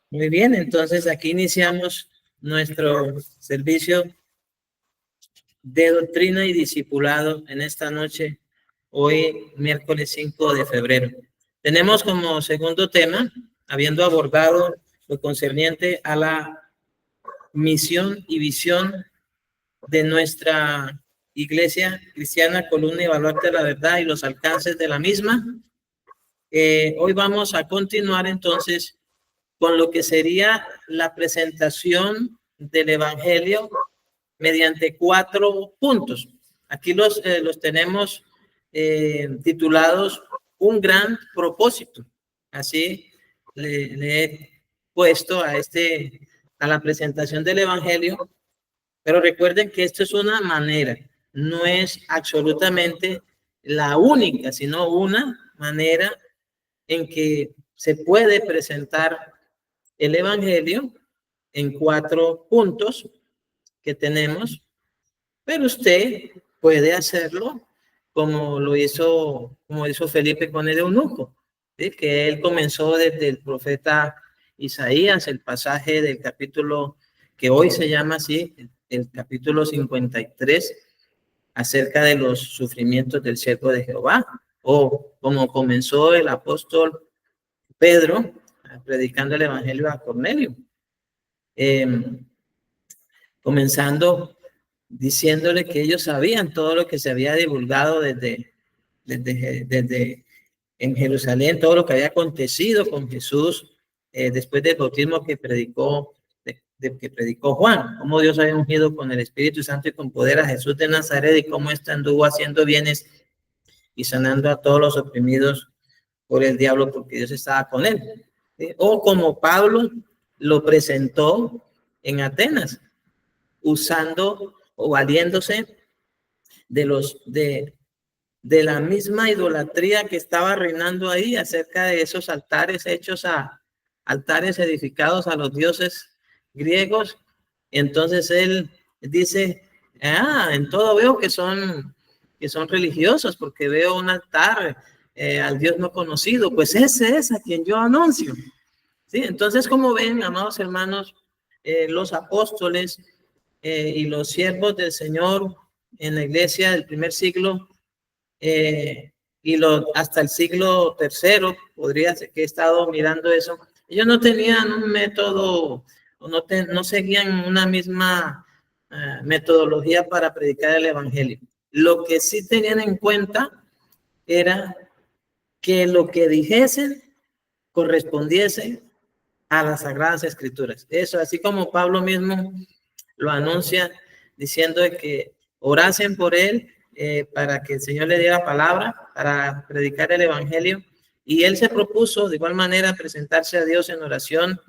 Muy bien, entonces aquí iniciamos nuestro servicio de doctrina y discipulado en esta noche, hoy miércoles 5 de febrero. Tenemos como segundo tema, habiendo abordado lo concerniente a la misión y visión de nuestra Iglesia Cristiana, columna y baluarte de la verdad y los alcances de la misma. Hoy vamos a continuar entonces con lo que sería la presentación del Evangelio mediante 4 puntos. Aquí los tenemos titulados Un gran propósito. Así le he puesto a la presentación del Evangelio, pero recuerden que esto es una manera, no es absolutamente la única, sino una manera en que se puede presentar el Evangelio en 4 puntos que tenemos, pero usted puede hacerlo como hizo Felipe con el eunuco, ¿sí? Que él comenzó desde el profeta Isaías, el pasaje del capítulo que hoy se llama así, el capítulo 53, acerca de los sufrimientos del siervo de Jehová, o como comenzó el apóstol Pedro predicando el evangelio a Cornelio, comenzando diciéndole que ellos sabían todo lo que se había divulgado desde en Jerusalén, todo lo que había acontecido con Jesús después del bautismo que predicó Juan, cómo Dios había ungido con el Espíritu Santo y con poder a Jesús de Nazaret y cómo éste anduvo haciendo bienes y sanando a todos los oprimidos por el diablo porque Dios estaba con él. ¿Sí? O como Pablo lo presentó en Atenas, usando o valiéndose de la misma idolatría que estaba reinando ahí acerca de esos altares hechos altares edificados a los dioses griegos. Entonces él dice, en todo veo que son religiosos porque veo un altar al Dios no conocido, pues ese es a quien yo anuncio. ¿Sí? Entonces, como ven, amados hermanos, los apóstoles y los siervos del Señor en la iglesia del primer siglo hasta el siglo tercero, podría ser que he estado mirando eso, ellos no tenían un método, no seguían una misma metodología para predicar el evangelio. Lo que sí tenían en cuenta era que lo que dijesen correspondiese a las Sagradas Escrituras. Eso, así como Pablo mismo lo anuncia diciendo que orasen por él para que el Señor le diera palabra para predicar el evangelio, y él se propuso de igual manera presentarse a Dios en oración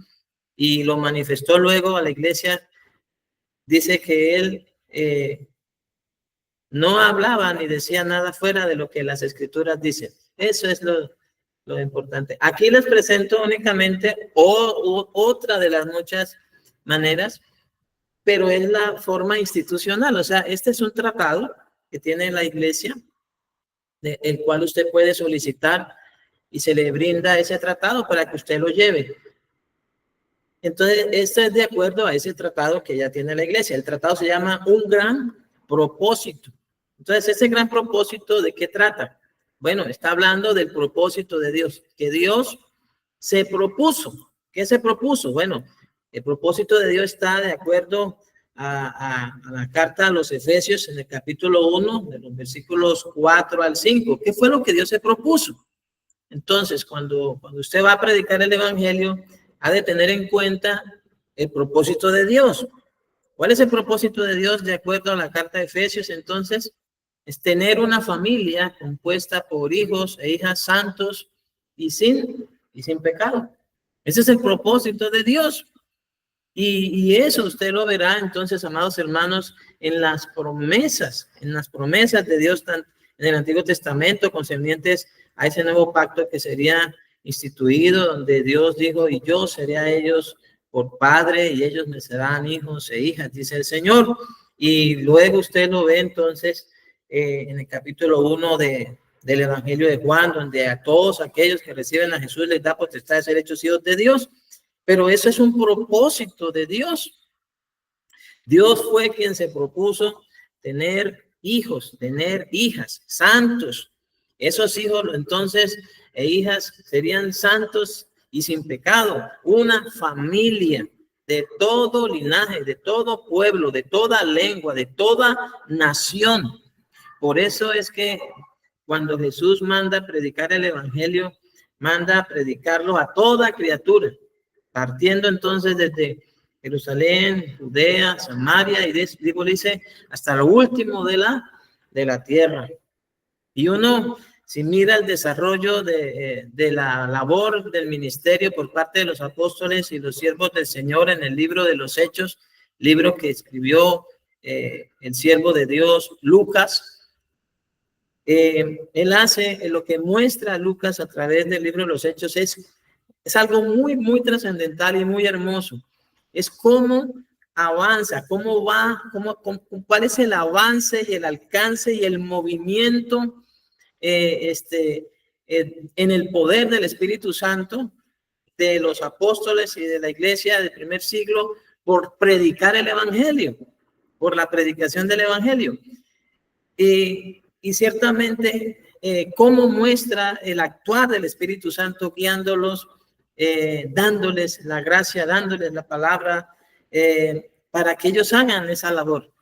y lo manifestó luego a la iglesia. Dice que él no hablaba ni decía nada fuera de lo que las Escrituras dicen. Eso es lo importante. Aquí les presento únicamente otra de las muchas maneras, pero es la forma institucional. O sea, este es un tratado que tiene la iglesia, el cual usted puede solicitar y se le brinda ese tratado para que usted lo lleve. Entonces, esto es de acuerdo a ese tratado que ya tiene la iglesia. El tratado se llama Un Gran Propósito. Entonces, ese gran propósito, ¿de qué trata? Bueno, está hablando del propósito de Dios, que Dios se propuso. ¿Qué se propuso? Bueno, el propósito de Dios está de acuerdo a la carta a los Efesios en el capítulo 1, de los versículos 4 al 5. ¿Qué fue lo que Dios se propuso? Entonces, cuando usted va a predicar el evangelio, ha de tener en cuenta el propósito de Dios. ¿Cuál es el propósito de Dios de acuerdo a la carta de Efesios? Entonces, es tener una familia compuesta por hijos e hijas santos y sin pecado. Ese es el propósito de Dios. Y eso usted lo verá entonces, amados hermanos, en las promesas de Dios en el Antiguo Testamento concernientes a ese nuevo pacto que sería instituido, donde Dios dijo, y yo seré a ellos por padre y ellos me serán hijos e hijas, dice el Señor. Y luego usted lo ve entonces en el capítulo 1 del Evangelio de Juan, donde a todos aquellos que reciben a Jesús les da potestad de ser hechos hijos de Dios. Pero eso es un propósito de Dios. Dios fue quien se propuso tener hijos, tener hijas, santos. Esos hijos entonces e hijas serían santos y sin pecado, una familia de todo linaje, de todo pueblo, de toda lengua, de toda nación. Por eso es que cuando Jesús manda a predicar el evangelio, manda a predicarlo a toda criatura, partiendo entonces desde Jerusalén, Judea, Samaria y dice hasta lo último de la tierra. Y uno, si mira el desarrollo de la labor del ministerio por parte de los apóstoles y los siervos del Señor en el libro de los Hechos, libro que escribió el siervo de Dios, Lucas, él hace lo que muestra Lucas a través del libro de los Hechos es algo muy, muy trascendental y muy hermoso. Es cómo avanza, cómo va, cuál es el avance y el alcance y el movimiento en el poder del Espíritu Santo de los apóstoles y de la iglesia del primer siglo por predicar el evangelio, por la predicación del evangelio. Y ciertamente cómo muestra el actuar del Espíritu Santo guiándolos, dándoles la gracia, dándoles la palabra para que ellos hagan esa labor.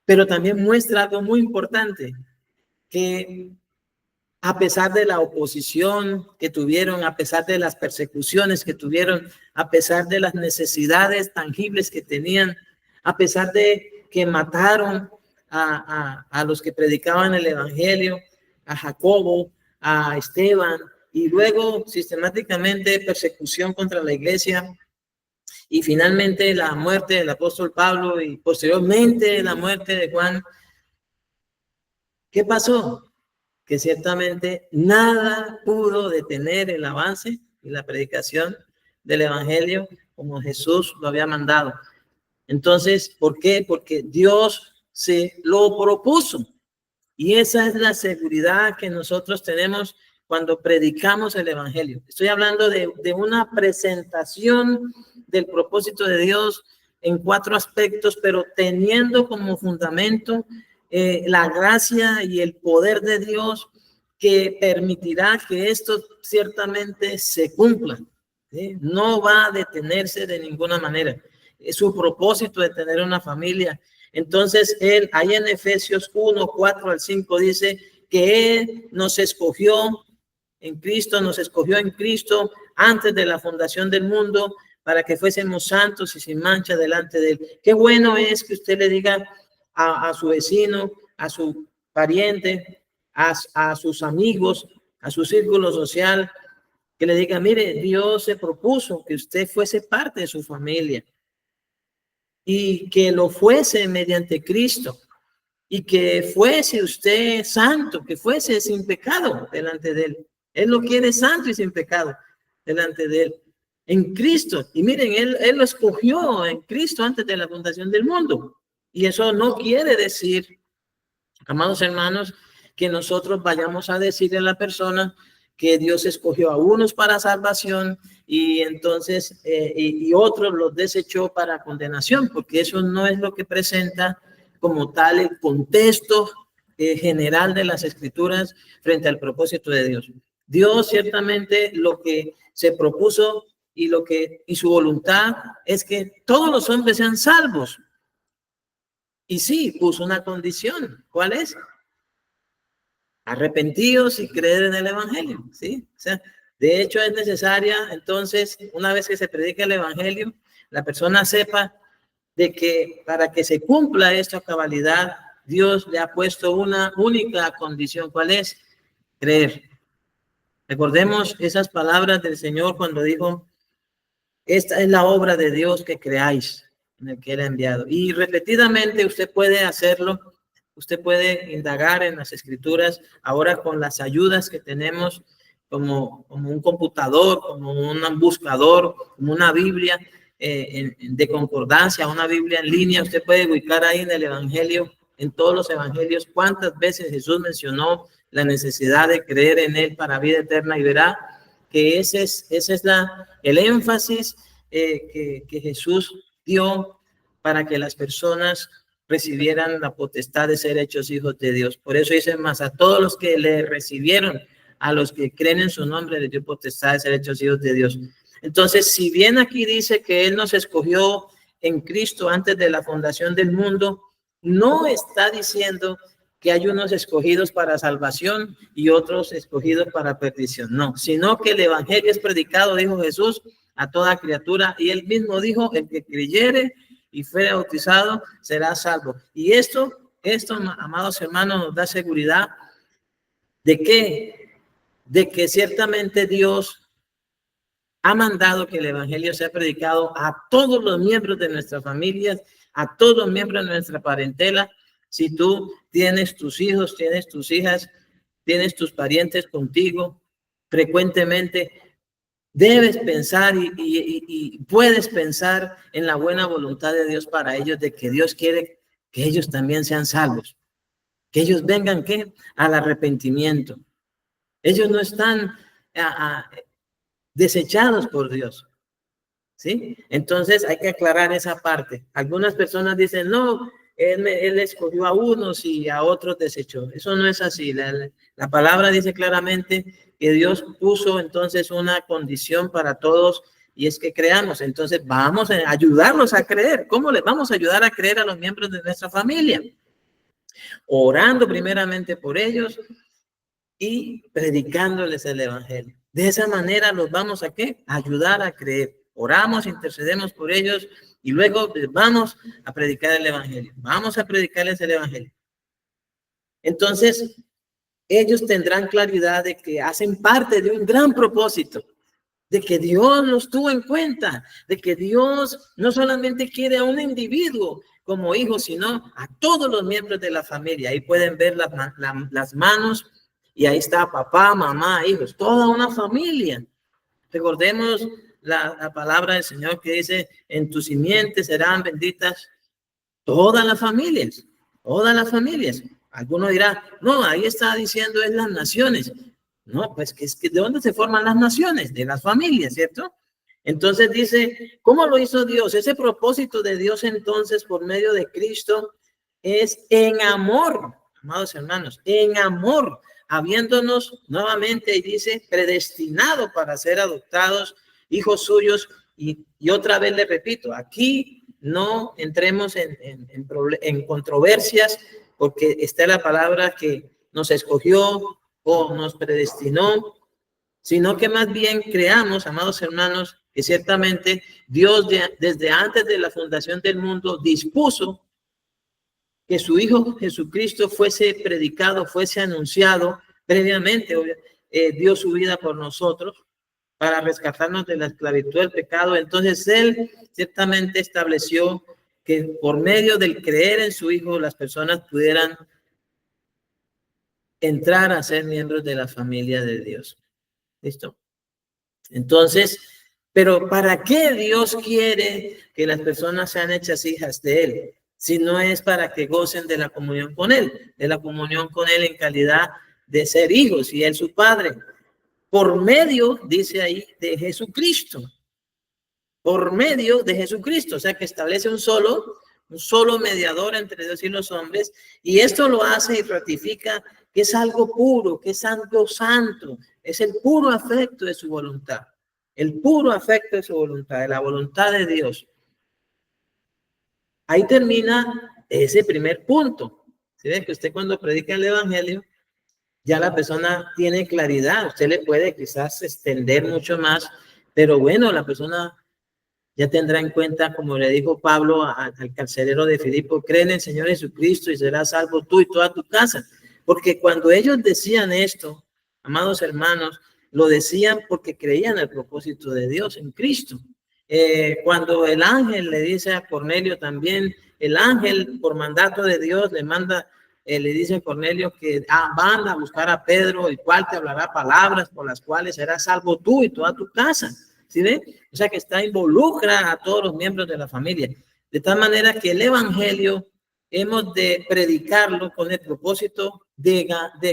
Pero también muestra algo muy importante, que a pesar de la oposición que tuvieron, a pesar de las persecuciones que tuvieron, a pesar de las necesidades tangibles que tenían, a pesar de que mataron a los que predicaban el evangelio, a Jacobo, a Esteban, y luego sistemáticamente persecución contra la iglesia, y finalmente la muerte del apóstol Pablo y posteriormente la muerte de Juan. ¿Qué pasó? Que ciertamente nada pudo detener el avance y la predicación del evangelio como Jesús lo había mandado. Entonces, ¿por qué? Porque Dios se lo propuso. Y esa es la seguridad que nosotros tenemos cuando predicamos el evangelio. Estoy hablando de una presentación del propósito de Dios en 4 aspectos, pero teniendo como fundamento la gracia y el poder de Dios que permitirá que esto ciertamente se cumpla. ¿Sí? No va a detenerse de ninguna manera. Es su propósito de tener una familia. Entonces, él, ahí en Efesios 1, 4 al 5, dice que él nos escogió en Cristo antes de la fundación del mundo para que fuésemos santos y sin mancha delante de él. Qué bueno es que usted le diga a su vecino, a su pariente, a sus amigos, a su círculo social, que le diga, mire, Dios se propuso que usted fuese parte de su familia y que lo fuese mediante Cristo y que fuese usted santo, que fuese sin pecado delante de él. Él lo quiere santo y sin pecado delante de él, en Cristo. Y miren, él lo escogió en Cristo antes de la fundación del mundo. Y eso no quiere decir, amados hermanos, que nosotros vayamos a decirle a la persona que Dios escogió a unos para salvación y entonces y otros los desechó para condenación, porque eso no es lo que presenta como tal el contexto general de las escrituras frente al propósito de Dios. Dios ciertamente lo que se propuso y su voluntad es que todos los hombres sean salvos. Y sí, puso una condición. ¿Cuál es? Arrepentidos y creer en el evangelio, ¿sí? O sea, de hecho es necesaria, entonces, una vez que se predica el evangelio, la persona sepa de que para que se cumpla esto a cabalidad, Dios le ha puesto una única condición. ¿Cuál es? Creer. Recordemos esas palabras del Señor cuando dijo, esta es la obra de Dios que creáis en el que Él ha enviado. Y repetidamente usted puede hacerlo. Usted puede indagar en las escrituras ahora con las ayudas que tenemos como un computador, como un buscador, como una Biblia de concordancia, una Biblia en línea. Usted puede ubicar ahí en el evangelio, en todos los evangelios, cuántas veces Jesús mencionó la necesidad de creer en Él para vida eterna y verá que ese es el énfasis que Jesús dio para que las personas recibieran la potestad de ser hechos hijos de Dios. Por eso dice más, a todos los que le recibieron, a los que creen en su nombre, les dio potestad de ser hechos hijos de Dios. Entonces, si bien aquí dice que Él nos escogió en Cristo antes de la fundación del mundo, no está diciendo que hay unos escogidos para salvación y otros escogidos para perdición. No, sino que el evangelio es predicado, dijo Jesús, a toda criatura, y Él mismo dijo, el que creyere y fuere bautizado será salvo. Y esto, amados hermanos, nos da seguridad de que ciertamente Dios ha mandado que el evangelio sea predicado a todos los miembros de nuestras familias, a todos los miembros de nuestra parentela. Si tú tienes tus hijos, tienes tus hijas, tienes tus parientes contigo, frecuentemente debes pensar y puedes pensar en la buena voluntad de Dios para ellos, de que Dios quiere que ellos también sean salvos, que ellos vengan ¿qué? Al arrepentimiento. Ellos no están desechados por Dios, ¿sí? Entonces hay que aclarar esa parte. Algunas personas dicen, no, él escogió a unos y a otros desechó. Eso no es así. La palabra dice claramente que Dios puso entonces una condición para todos y es que creamos. Entonces vamos a ayudarlos a creer. ¿Cómo les vamos a ayudar a creer a los miembros de nuestra familia? Orando primeramente por ellos y predicándoles el evangelio. De esa manera los vamos a ¿qué? Ayudar a creer. Oramos, intercedemos por ellos y luego vamos a predicar el evangelio. Vamos a predicarles el evangelio. Entonces, ellos tendrán claridad de que hacen parte de un gran propósito, de que Dios los tuvo en cuenta, de que Dios no solamente quiere a un individuo como hijo, sino a todos los miembros de la familia. Ahí pueden ver las manos y ahí está papá, mamá, hijos, toda una familia. Recordemos la palabra del Señor que dice, en tu simiente serán benditas todas las familias, todas las familias. Alguno dirá, no, ahí está diciendo es las naciones. No, pues que es que ¿de dónde se forman las naciones? De las familias, ¿cierto? Entonces dice, ¿cómo lo hizo Dios? Ese propósito de Dios entonces por medio de Cristo es en amor, amados hermanos, en amor, habiéndonos nuevamente, y dice, predestinado para ser adoptados hijos suyos. Y otra vez le repito, aquí no entremos en controversias, porque está la palabra que nos escogió o nos predestinó, sino que más bien creamos, amados hermanos, que ciertamente Dios desde antes de la fundación del mundo dispuso que su Hijo Jesucristo fuese predicado, fuese anunciado previamente, dio su vida por nosotros para rescatarnos de la esclavitud del pecado. Entonces Él ciertamente estableció que por medio del creer en su Hijo las personas pudieran entrar a ser miembros de la familia de Dios. ¿Listo? Entonces, pero ¿para qué Dios quiere que las personas sean hechas hijas de Él? Si no es para que gocen de la comunión con Él, de la comunión con Él en calidad de ser hijos y Él su Padre. Por medio, dice ahí, de Jesucristo. Por medio de Jesucristo, o sea que establece un solo mediador entre Dios y los hombres, y esto lo hace y ratifica que es algo puro, que es algo santo, es el puro afecto de su voluntad, el puro afecto de su voluntad, de la voluntad de Dios. Ahí termina ese primer punto. ¿Sí ven que usted cuando predica el evangelio, ya la persona tiene claridad? Usted le puede quizás extender mucho más, pero bueno, la persona ya tendrá en cuenta, como le dijo Pablo al carcelero de Filipo, cree en el Señor Jesucristo y serás salvo tú y toda tu casa. Porque cuando ellos decían esto, amados hermanos, lo decían porque creían el propósito de Dios en Cristo. Cuando el ángel le dice a Cornelio también, el ángel por mandato de Dios le manda, le dice a Cornelio que van a buscar a Pedro, el cual te hablará palabras por las cuales serás salvo tú y toda tu casa. ¿Sí ven? O sea que involucra a todos los miembros de la familia. De tal manera que el evangelio hemos de predicarlo con el propósito ¿de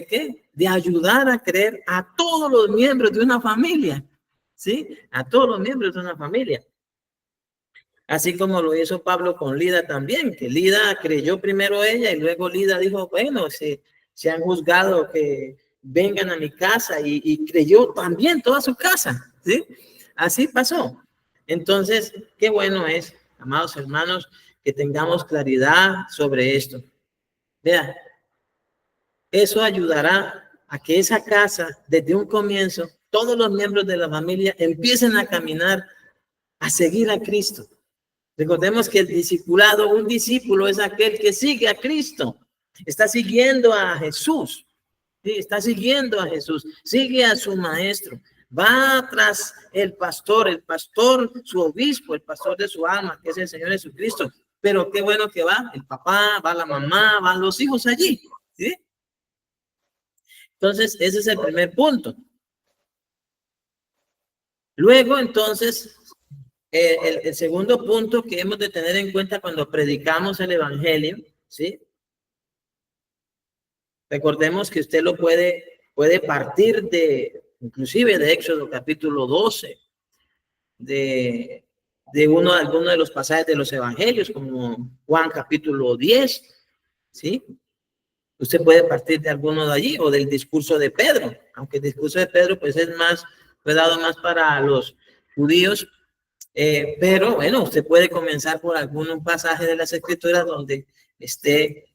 qué? De ayudar a creer a todos los miembros de una familia, ¿sí? A todos los miembros de una familia. Así como lo hizo Pablo con Lida también, que Lida creyó primero ella y luego Lida dijo, bueno, se han juzgado que vengan a mi casa y creyó también toda su casa, ¿sí? Así pasó. Entonces, qué bueno es, amados hermanos, que tengamos claridad sobre esto. Vea, eso ayudará a que esa casa, desde un comienzo, todos los miembros de la familia empiecen a caminar, a seguir a Cristo. Recordemos que el discipulado, un discípulo es aquel que sigue a Cristo, está siguiendo a Jesús, ¿sí? Está siguiendo a Jesús, sigue a su maestro, va tras el pastor, su obispo, el pastor de su alma, que es el Señor Jesucristo. Pero qué bueno que va el papá, va la mamá, van los hijos allí, ¿sí? Entonces, ese es el primer punto. Luego, entonces, el segundo punto que hemos de tener en cuenta cuando predicamos el evangelio, ¿sí? Recordemos que usted lo puede partir inclusive de Éxodo capítulo 12, de alguno de los pasajes de los evangelios, como Juan capítulo 10, ¿sí? Usted puede partir de alguno de allí o del discurso de Pedro, aunque el discurso de Pedro pues fue dado más para los judíos, pero bueno, usted puede comenzar por algún pasaje de las Escrituras donde esté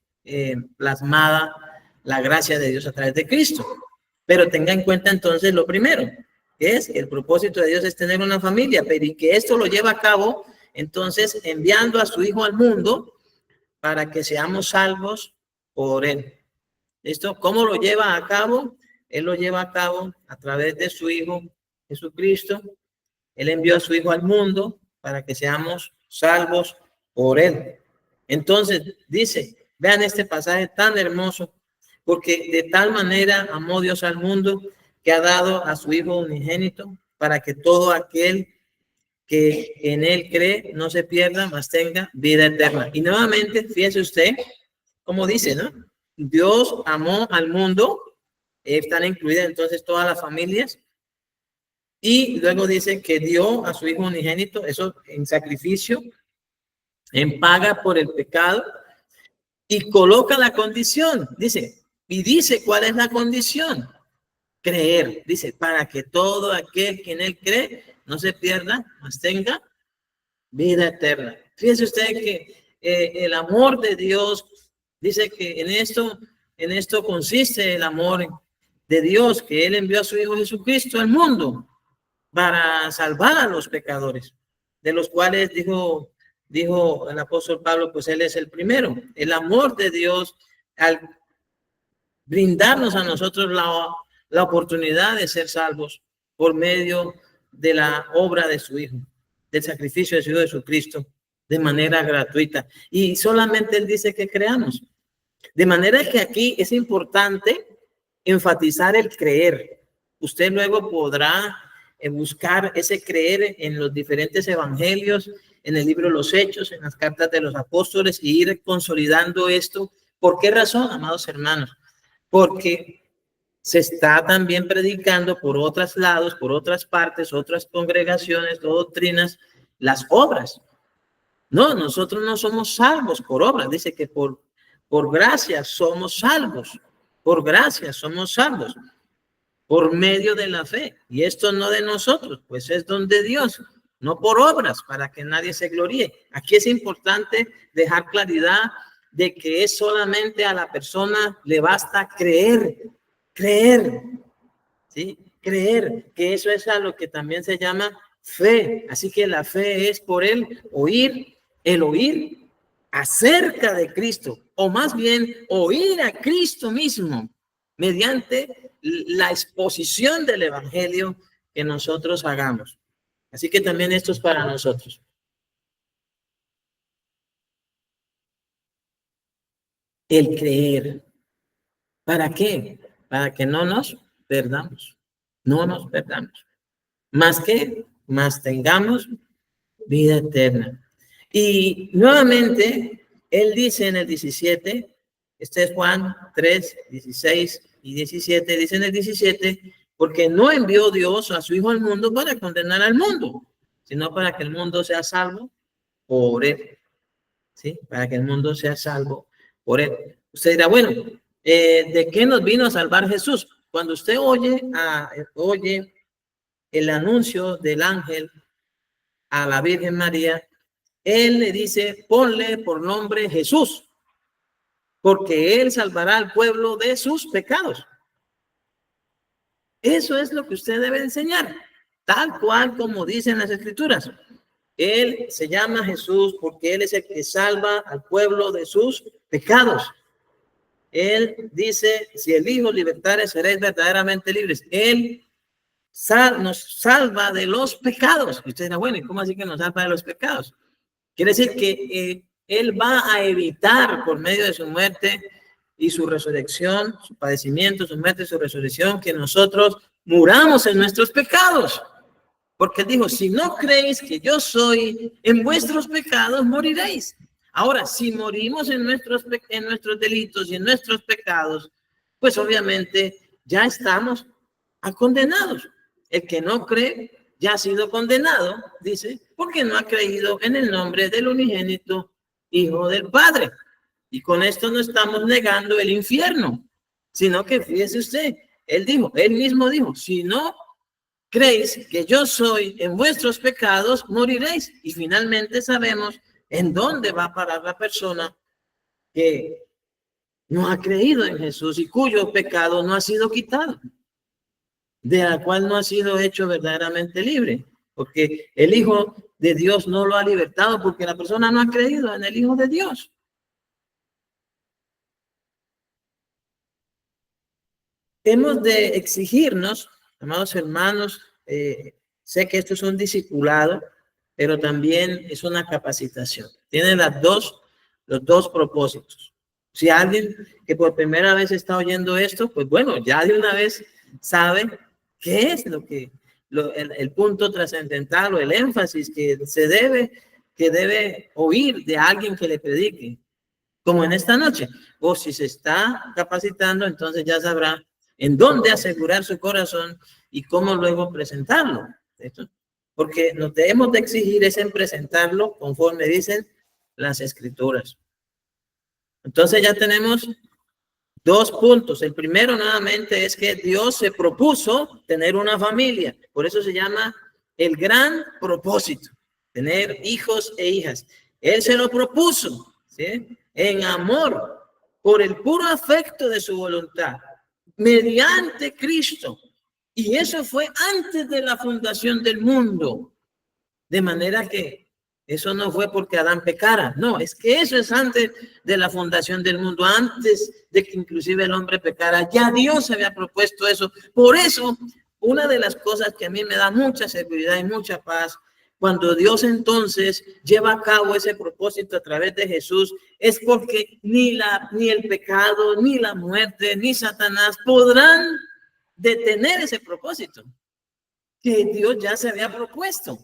plasmada la gracia de Dios a través de Cristo. Pero tenga en cuenta entonces lo primero, que es que el propósito de Dios es tener una familia, pero y que esto lo lleva a cabo entonces enviando a su Hijo al mundo para que seamos salvos por Él. ¿Listo? ¿Cómo lo lleva a cabo? Él lo lleva a cabo a través de su Hijo Jesucristo. Él envió a su Hijo al mundo para que seamos salvos por Él. Entonces, dice, vean este pasaje tan hermoso, porque de tal manera amó Dios al mundo que ha dado a su Hijo unigénito para que todo aquel que en Él cree no se pierda, mas tenga vida eterna. Y nuevamente, fíjese usted, como dice, ¿no? Dios amó al mundo, están incluidas entonces todas las familias, y luego dice que dio a su Hijo unigénito, eso en sacrificio, en paga por el pecado, y coloca la condición, dice cuál es la condición, creer, dice, para que todo aquel que en Él cree no se pierda, mas tenga vida eterna. Fíjese usted que el amor de Dios, dice que en esto consiste el amor de Dios, que Él envió a su Hijo Jesucristo al mundo para salvar a los pecadores, de los cuales dijo el apóstol Pablo, pues Él es el primero. El amor de Dios al brindarnos a nosotros la oportunidad de ser salvos por medio de la obra de su Hijo, del sacrificio de su Hijo Jesucristo, de manera gratuita. Y solamente Él dice que creamos. De manera que aquí es importante enfatizar el creer. Usted luego podrá buscar ese creer en los diferentes evangelios, en el libro de los Hechos, en las cartas de los apóstoles, y ir consolidando esto. ¿Por qué razón, amados hermanos? Porque se está también predicando por otros lados, por otras partes, otras congregaciones, doctrinas, las obras. No, nosotros no somos salvos por obras. Dice que por gracia somos salvos. Por gracia somos salvos. Por medio de la fe. Y esto no de nosotros, pues es don de Dios. No por obras, para que nadie se gloríe. Aquí es importante dejar claridad de que es solamente a la persona le basta creer, ¿sí? Creer, que eso es a lo que también se llama fe. Así que la fe es por el oír acerca de Cristo, o más bien oír a Cristo mismo mediante la exposición del evangelio que nosotros hagamos. Así que también esto es para nosotros. El creer. ¿Para qué? Para que no nos perdamos. No nos perdamos. Más tengamos vida eterna. Y nuevamente, Él dice en el 17, este es Juan 3, 16 y 17, dice en el 17, porque no envió Dios a su Hijo al mundo para condenar al mundo, sino para que el mundo sea salvo por él. ¿Sí? Para que el mundo sea salvo por él. Usted dirá, bueno, ¿de qué nos vino a salvar Jesús? Cuando usted oye el anuncio del ángel a la Virgen María, él le dice, ponle por nombre Jesús, porque él salvará al pueblo de sus pecados. Eso es lo que usted debe enseñar, tal cual como dicen las Escrituras. Él se llama Jesús porque él es el que salva al pueblo de sus pecados. Él dice, si el Hijo libertare, seréis verdaderamente libres. Él nos salva de los pecados. Y usted dirá, bueno, ¿y cómo así que nos salva de los pecados? Quiere decir que Él va a evitar por medio de su muerte y su resurrección, su padecimiento, su muerte y su resurrección, que nosotros muramos en nuestros pecados. Porque Él dijo, si no creéis que yo soy, en vuestros pecados moriréis. Ahora, si morimos en nuestros delitos y en nuestros pecados, pues obviamente ya estamos condenados. El que no cree ya ha sido condenado, dice, porque no ha creído en el nombre del unigénito Hijo del Padre. Y con esto no estamos negando el infierno, sino que fíjese usted, él mismo dijo, si no creéis que yo soy, en vuestros pecados moriréis. Y finalmente sabemos en dónde va a parar la persona que no ha creído en Jesús y cuyo pecado no ha sido quitado, de la cual no ha sido hecho verdaderamente libre, porque el Hijo de Dios no lo ha libertado porque la persona no ha creído en el Hijo de Dios. Hemos de exigirnos, amados hermanos, sé que esto es un discipulado, pero también es una capacitación. Tiene los dos propósitos. Si alguien que por primera vez está oyendo esto, pues bueno, ya de una vez sabe qué es el punto trascendental o el énfasis que debe oír de alguien que le predique, como en esta noche. O si se está capacitando, entonces ya sabrá en dónde asegurar su corazón y cómo luego presentarlo. ¿Esto? Porque nos debemos de exigir es en presentarlo conforme dicen las Escrituras. Entonces ya tenemos dos puntos. El primero nuevamente es que Dios se propuso tener una familia. Por eso se llama el gran propósito, tener hijos e hijas. Él se lo propuso, ¿sí? En amor, por el puro afecto de su voluntad, mediante Cristo. Y eso fue antes de la fundación del mundo. De manera que eso no fue porque Adán pecara, no, es que eso es antes de la fundación del mundo, antes de que inclusive el hombre pecara, ya Dios había propuesto eso. Por eso, una de las cosas que a mí me da mucha seguridad y mucha paz, cuando Dios entonces lleva a cabo ese propósito a través de Jesús, es porque ni el pecado, ni la muerte, ni Satanás podrán detener ese propósito que Dios ya se había propuesto.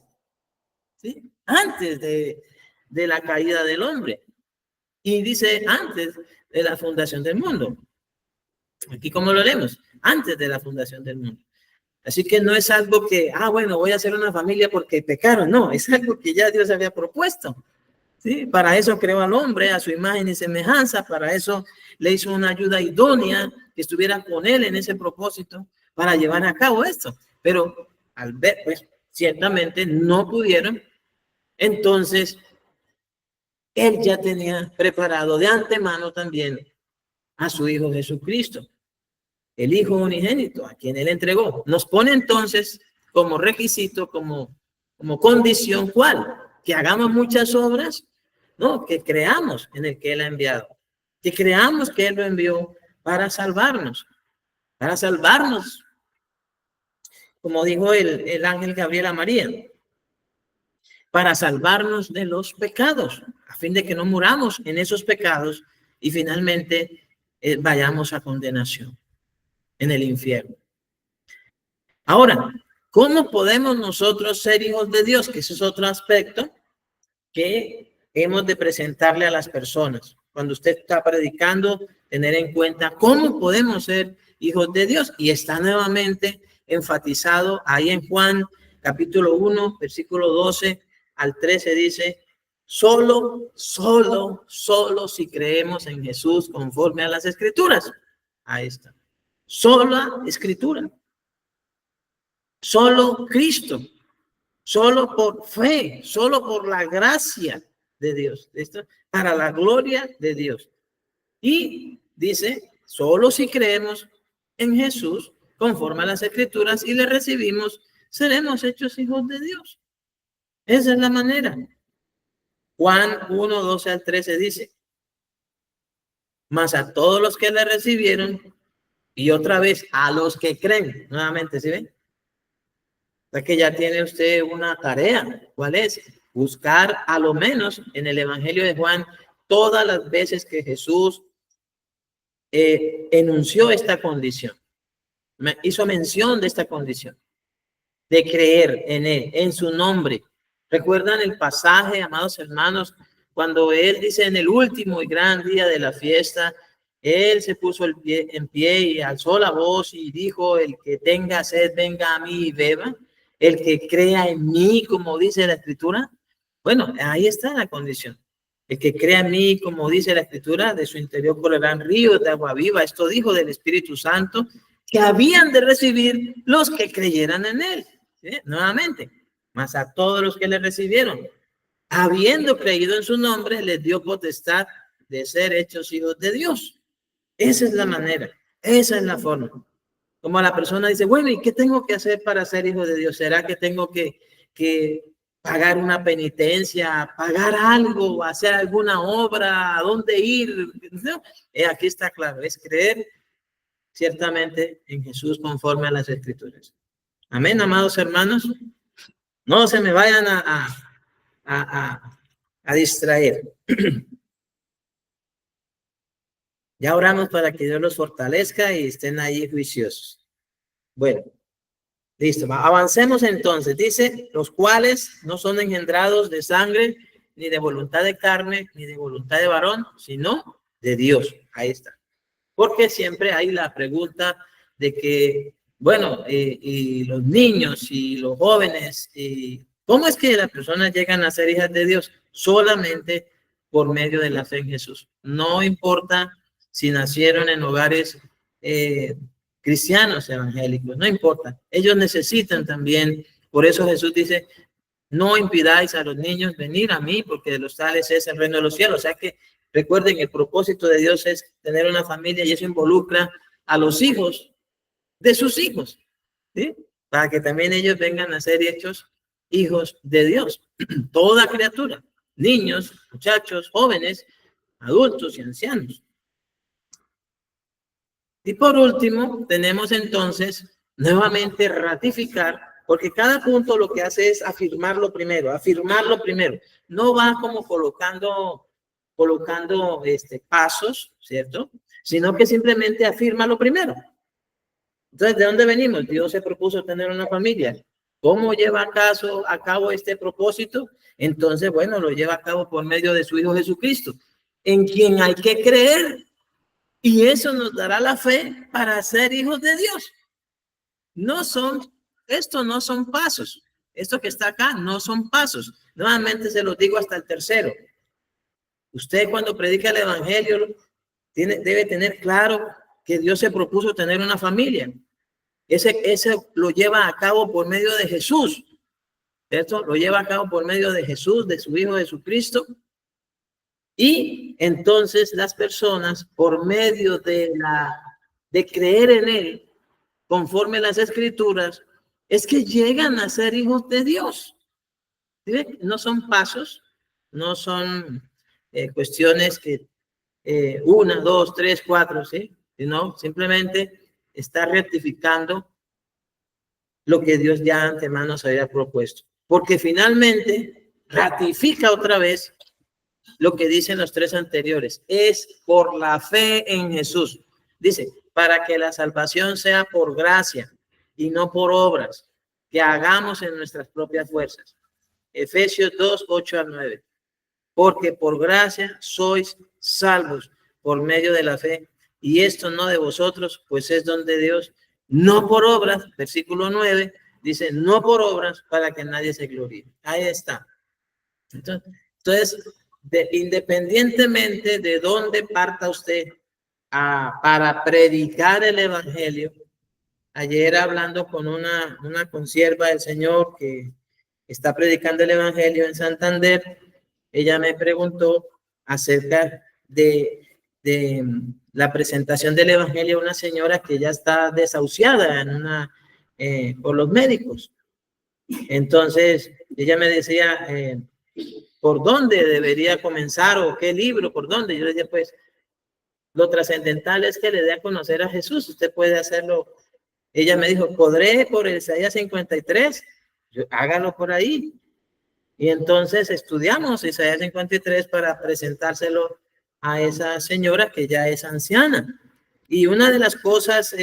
¿Sí? Antes de la caída del hombre. Y dice antes de la fundación del mundo. Aquí como lo leemos, antes de la fundación del mundo. Así que no es algo que, bueno, voy a hacer una familia porque pecaron. No, es algo que ya Dios había propuesto. ¿Sí? Para eso creó al hombre a su imagen y semejanza. Para eso le hizo una ayuda idónea que estuviera con él en ese propósito para llevar a cabo esto. Pero al ver, pues ciertamente no pudieron. Entonces, él ya tenía preparado de antemano también a su Hijo Jesucristo, el Hijo unigénito, a quien él entregó. Nos pone entonces como requisito, como condición, ¿cuál? Que hagamos muchas obras, no, que creamos en el que él ha enviado, que creamos que él lo envió para salvarnos, como dijo el ángel Gabriel a María, para salvarnos de los pecados, a fin de que no muramos en esos pecados y finalmente vayamos a condenación en el infierno. Ahora, ¿cómo podemos nosotros ser hijos de Dios? Que ese es otro aspecto que hemos de presentarle a las personas. Cuando usted está predicando, tener en cuenta cómo podemos ser hijos de Dios. Y está nuevamente enfatizado ahí en Juan capítulo 1, versículo 12 al 13 dice, solo si creemos en Jesús conforme a las Escrituras. Ahí está. Sola Escritura. Solo Cristo. Solo por fe. Solo por la gracia de Dios. ¿Listo? Para la gloria de Dios. Y dice, solo si creemos en Jesús conforme a las Escrituras y le recibimos, seremos hechos hijos de Dios. Esa es la manera. Juan 1, 12 al 13 dice, mas a todos los que le recibieron, y otra vez a los que creen, nuevamente, ¿sí ven? O sea que ya tiene usted una tarea. ¿Cuál es? Buscar a lo menos en el Evangelio de Juan todas las veces que Jesús enunció esta condición. Hizo mención de esta condición. De creer en Él, en su nombre. ¿Recuerdan el pasaje, amados hermanos? Cuando Él dice en el último y gran día de la fiesta, Él se puso en pie y alzó la voz y dijo, el que tenga sed, venga a mí y beba. El que crea en mí, como dice la Escritura. Bueno, ahí está la condición. El que crea en mí, como dice la Escritura, de su interior correrán ríos de agua viva. Esto dijo del Espíritu Santo, que habían de recibir los que creyeran en Él. ¿Sí? Nuevamente, mas a todos los que le recibieron, habiendo creído en su nombre, les dio potestad de ser hechos hijos de Dios. Esa es la manera, esa es la forma. Como la persona dice, bueno, ¿y qué tengo que hacer para ser hijo de Dios? ¿Será que tengo que pagar una penitencia, pagar algo, hacer alguna obra, a dónde ir? No, aquí está claro, es creer ciertamente en Jesús conforme a las Escrituras. Amén, amados hermanos. No se me vayan a distraer. Ya oramos para que Dios los fortalezca y estén ahí juiciosos. Bueno, listo. Avancemos entonces. Dice, los cuales no son engendrados de sangre, ni de voluntad de carne, ni de voluntad de varón, sino de Dios. Ahí está. Porque siempre hay la pregunta de que, bueno, y los niños y los jóvenes, y ¿cómo es que las personas llegan a ser hijas de Dios? Solamente por medio de la fe en Jesús. No importa si nacieron en hogares cristianos evangélicos, no importa. Ellos necesitan también, por eso Jesús dice, no impidáis a los niños venir a mí, porque de los tales es el reino de los cielos. O sea que recuerden, el propósito de Dios es tener una familia y eso involucra a los hijos de sus hijos, ¿sí? Para que también ellos vengan a ser hechos hijos de Dios. Toda criatura, niños, muchachos, jóvenes, adultos y ancianos. Y por último, tenemos entonces nuevamente ratificar, porque cada punto lo que hace es afirmarlo primero. No va como colocando pasos, ¿cierto? Sino que simplemente afirma lo primero. Entonces, ¿de dónde venimos? Dios se propuso tener una familia. ¿Cómo lleva a cabo este propósito? Entonces, bueno, lo lleva a cabo por medio de su Hijo Jesucristo, en quien hay que creer. Y eso nos dará la fe para ser hijos de Dios. Esto no son pasos. Esto que está acá no son pasos. Nuevamente se los digo hasta el tercero. Usted cuando predica el evangelio debe tener claro que Dios se propuso tener una familia. Ese lo lleva a cabo por medio de Jesús. ¿Cierto? Lo lleva a cabo por medio de Jesús, de su Hijo Jesucristo. Y entonces las personas, por medio de creer en Él, conforme a las Escrituras, es que llegan a ser hijos de Dios. ¿Sí? No son pasos, no son cuestiones que 1, 2, 3, 4, ¿sí? Sino simplemente está rectificando lo que Dios ya antemano se había propuesto. Porque finalmente ratifica otra vez lo que dicen los tres anteriores. Es por la fe en Jesús. Dice, para que la salvación sea por gracia y no por obras que hagamos en nuestras propias fuerzas. Efesios 2, 8 al 9. porque por gracia sois salvos por medio de la fe, y esto no de vosotros, pues es don de Dios, no por obras. Versículo 9 dice, no por obras, para que nadie se gloríe. Ahí está. Entonces independientemente de dónde parta usted para predicar el evangelio, ayer hablando con una consierva del Señor que está predicando el evangelio en Santander, ella me preguntó acerca de la presentación del evangelio a una señora que ya está desahuciada por los médicos. Entonces ella me decía, ¿por dónde debería comenzar o qué libro, por dónde? Yo le dije, pues lo trascendental es que le dé a conocer a Jesús. Usted puede hacerlo. Ella me dijo, ¿podré por Isaías 53? Hágalo por ahí. Y entonces estudiamos Isaías 53 para presentárselo a esa señora que ya es anciana. Y una de las cosas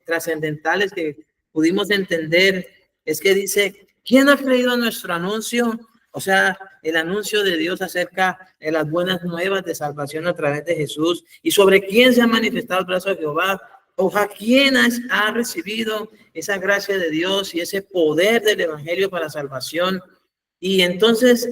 trascendentales que pudimos entender es que dice, ¿quién ha creído nuestro anuncio? O sea, el anuncio de Dios acerca de las buenas nuevas de salvación a través de Jesús, y sobre quién se ha manifestado el brazo de Jehová, o a quién ha recibido esa gracia de Dios y ese poder del evangelio para salvación. Y entonces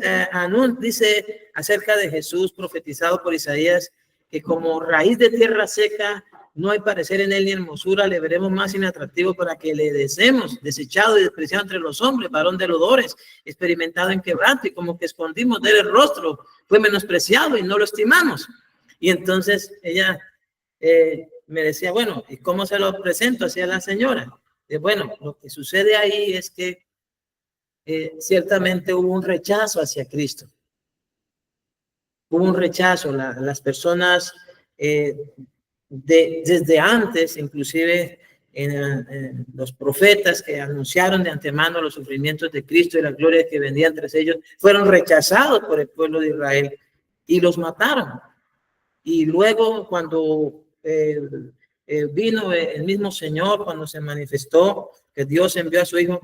dice acerca de Jesús profetizado por Isaías, que como raíz de tierra seca, no hay parecer en él ni hermosura, le veremos más inatractivo para que le deseemos, desechado y despreciado entre los hombres, varón de lodores, experimentado en quebranto, y como que escondimos de él el rostro, fue menospreciado y no lo estimamos. Y entonces ella me decía, bueno, ¿y cómo se lo presento hacia la señora? Bueno, lo que sucede ahí es que ciertamente hubo un rechazo hacia Cristo. Hubo un rechazo, las personas desde antes, inclusive en los profetas que anunciaron de antemano los sufrimientos de Cristo y la gloria que vendía tras ellos, fueron rechazados por el pueblo de Israel y los mataron. Y luego cuando vino el mismo Señor, cuando se manifestó que Dios envió a su Hijo,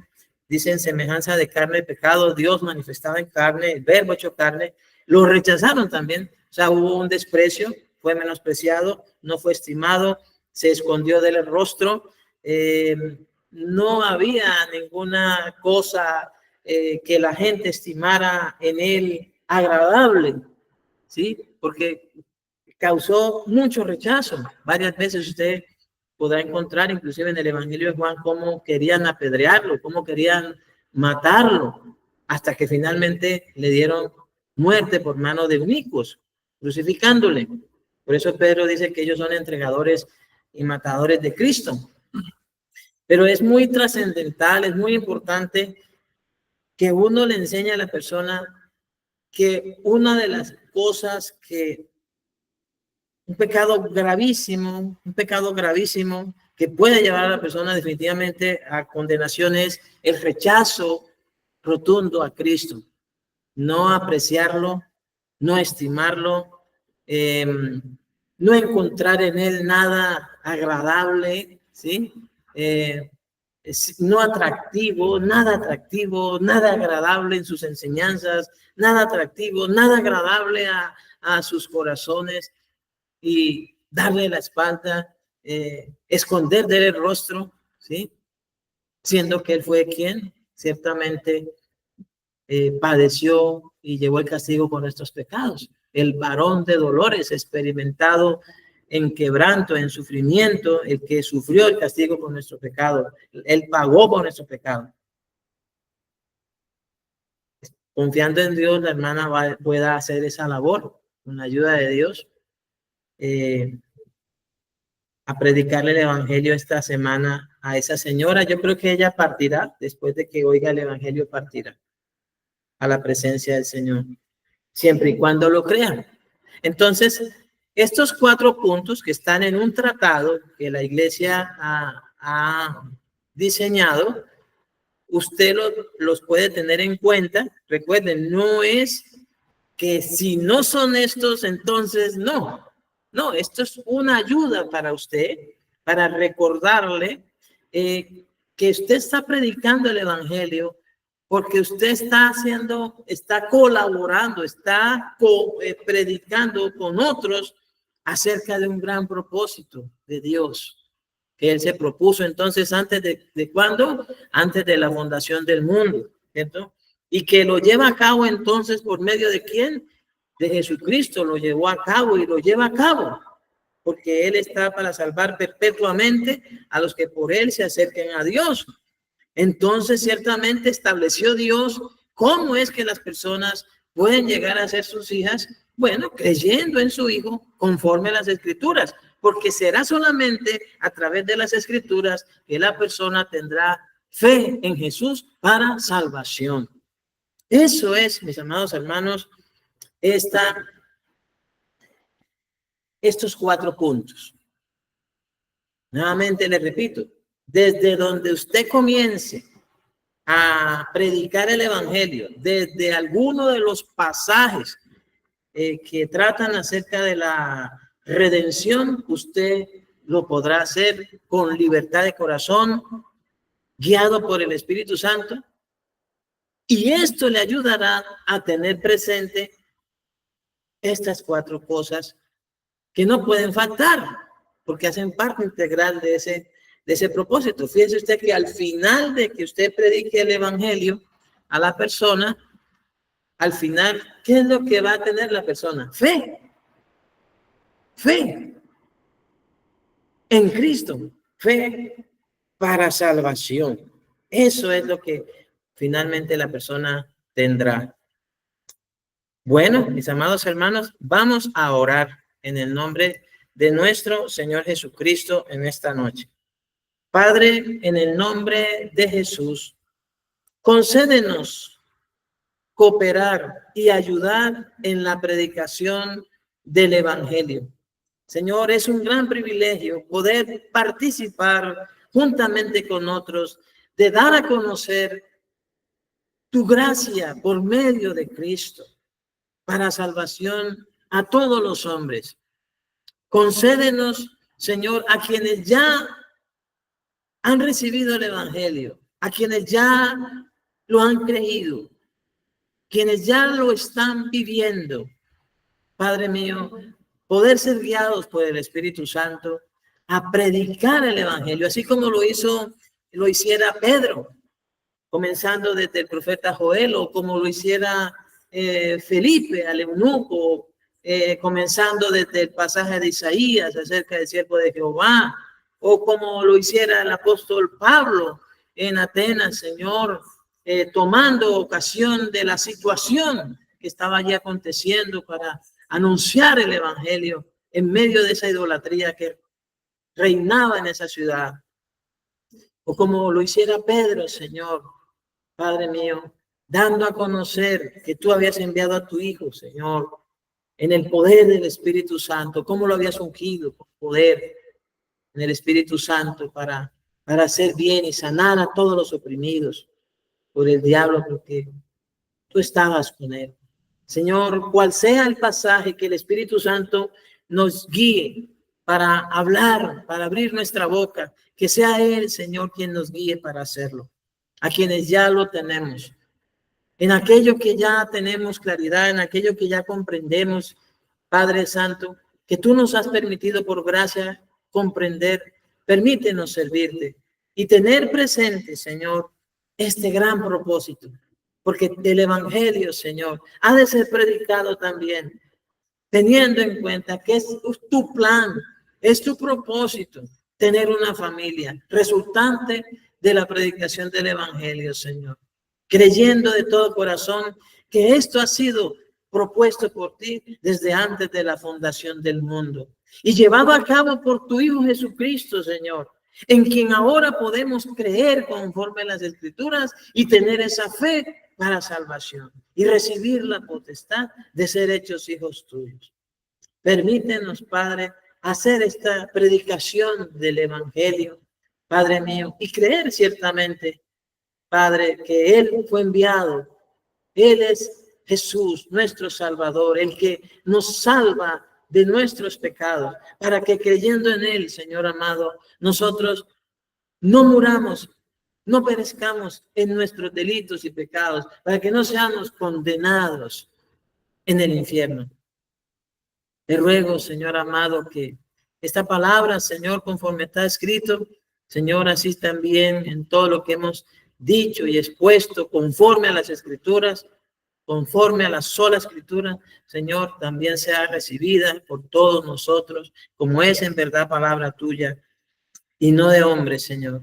dice en semejanza de carne y pecado, Dios manifestado en carne, el verbo hecho carne, lo rechazaron también. O sea, hubo un desprecio, fue menospreciado, no fue estimado, se escondió del rostro, no había ninguna cosa que la gente estimara en él agradable, ¿sí? Porque causó mucho rechazo. Varias veces usted podrá encontrar, inclusive en el Evangelio de Juan, cómo querían apedrearlo, cómo querían matarlo, hasta que finalmente le dieron muerte por mano de eunucos, crucificándole. Por eso Pedro dice que ellos son entregadores y matadores de Cristo. Pero es muy trascendental, es muy importante que uno le enseñe a la persona que una de las cosas que un pecado gravísimo que puede llevar a la persona definitivamente a condenaciones, el rechazo rotundo a Cristo, no apreciarlo, no estimarlo, no encontrar en él nada agradable, ¿sí? No atractivo, nada agradable en sus enseñanzas, nada atractivo, nada agradable a sus corazones, y darle la espalda, esconder de él el rostro, ¿sí? Siendo que él fue quien ciertamente padeció y llevó el castigo por nuestros pecados. El varón de dolores, experimentado en quebranto, en sufrimiento, el que sufrió el castigo por nuestro pecado. Él pagó por nuestro pecado. Confiando en Dios, la hermana pueda hacer esa labor con la ayuda de Dios. A predicarle el evangelio esta semana a esa señora. Yo creo que ella partirá, después de que oiga el evangelio, partirá a la presencia del Señor, siempre y cuando lo crean. Entonces, estos 4 puntos que están en un tratado que la iglesia ha diseñado, usted los puede tener en cuenta. Recuerden, no es que si no son estos, entonces no. No, esto es una ayuda para usted, para recordarle que usted está predicando el evangelio porque usted está colaborando, está predicando con otros acerca de un gran propósito de Dios que Él se propuso entonces antes de ¿cuándo? Antes de la fundación del mundo, ¿cierto? Y que lo lleva a cabo entonces por medio de ¿quién? De Jesucristo, lo llevó a cabo y lo lleva a cabo, porque Él está para salvar perpetuamente a los que por Él se acerquen a Dios. Entonces, ciertamente estableció Dios cómo es que las personas pueden llegar a ser sus hijas. Bueno, creyendo en su Hijo conforme a las Escrituras, porque será solamente a través de las Escrituras que la persona tendrá fe en Jesús para salvación. Eso es, mis amados hermanos, estos 4 puntos. Nuevamente les repito, desde donde usted comience a predicar el evangelio, desde alguno de los pasajes que tratan acerca de la redención, usted lo podrá hacer con libertad de corazón, guiado por el Espíritu Santo, y esto le ayudará a tener presente estas 4 cosas que no pueden faltar, porque hacen parte integral de ese propósito. Fíjese usted que al final de que usted predique el evangelio a la persona, al final, ¿qué es lo que va a tener la persona? Fe. Fe en Cristo. Fe para salvación. Eso es lo que finalmente la persona tendrá. Bueno, mis amados hermanos, vamos a orar en el nombre de nuestro Señor Jesucristo en esta noche. Padre, en el nombre de Jesús, concédenos cooperar y ayudar en la predicación del evangelio. Señor, es un gran privilegio poder participar juntamente con otros de dar a conocer tu gracia por medio de Cristo para salvación a todos los hombres. Concédenos, Señor, a quienes ya han recibido el evangelio, a quienes ya lo han creído, quienes ya lo están viviendo, Padre mío, poder ser guiados por el Espíritu Santo a predicar el evangelio, así como lo hiciera Pedro, comenzando desde el profeta Joel, o como lo hiciera Felipe al eunuco, comenzando desde el pasaje de Isaías acerca del siervo de Jehová, o como lo hiciera el apóstol Pablo en Atenas, Señor, tomando ocasión de la situación que estaba allí aconteciendo para anunciar el evangelio en medio de esa idolatría que reinaba en esa ciudad. O como lo hiciera Pedro, Señor, Padre mío, dando a conocer que tú habías enviado a tu Hijo, Señor, en el poder del Espíritu Santo, cómo lo habías ungido con poder en el Espíritu Santo para hacer bien y sanar a todos los oprimidos por el diablo, porque tú estabas con él. Señor, cual sea el pasaje que el Espíritu Santo nos guíe para hablar, para abrir nuestra boca, que sea Él, Señor, quien nos guíe para hacerlo. A quienes ya lo tenemos, en aquello que ya tenemos claridad, en aquello que ya comprendemos, Padre Santo, que tú nos has permitido por gracia comprender, permítenos servirte y tener presente, Señor, este gran propósito, porque el evangelio, Señor, ha de ser predicado también, teniendo en cuenta que es tu plan, es tu propósito, tener una familia resultante de la predicación del evangelio, Señor, creyendo de todo corazón que esto ha sido propuesto por ti desde antes de la fundación del mundo y llevado a cabo por tu Hijo Jesucristo, Señor, en quien ahora podemos creer conforme a las Escrituras y tener esa fe para salvación y recibir la potestad de ser hechos hijos tuyos. Permítenos, Padre, hacer esta predicación del evangelio, Padre mío, y creer ciertamente, Padre, que Él fue enviado. Él es Jesús, nuestro Salvador, el que nos salva de nuestros pecados, para que creyendo en Él, Señor amado, nosotros no muramos no perezcamos en nuestros delitos y pecados, para que no seamos condenados en el infierno. Te ruego, Señor amado, que esta palabra, Señor, conforme está escrito, Señor, así también en todo lo que hemos dicho y expuesto, conforme a las Escrituras, conforme a la sola Escritura, Señor, también sea recibida por todos nosotros, como es en verdad palabra tuya y no de hombre, Señor.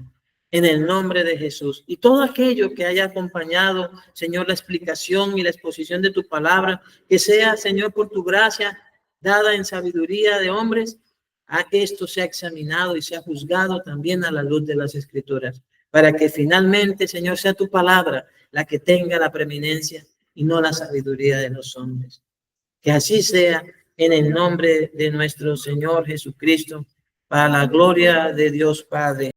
En el nombre de Jesús. Y todo aquello que haya acompañado, Señor, la explicación y la exposición de tu palabra, que sea, Señor, por tu gracia dada en sabiduría de hombres, a que esto sea examinado y sea juzgado también a la luz de las Escrituras, para que finalmente, Señor, sea tu palabra la que tenga la preeminencia y no la sabiduría de los hombres. Que así sea en el nombre de nuestro Señor Jesucristo, para la gloria de Dios Padre.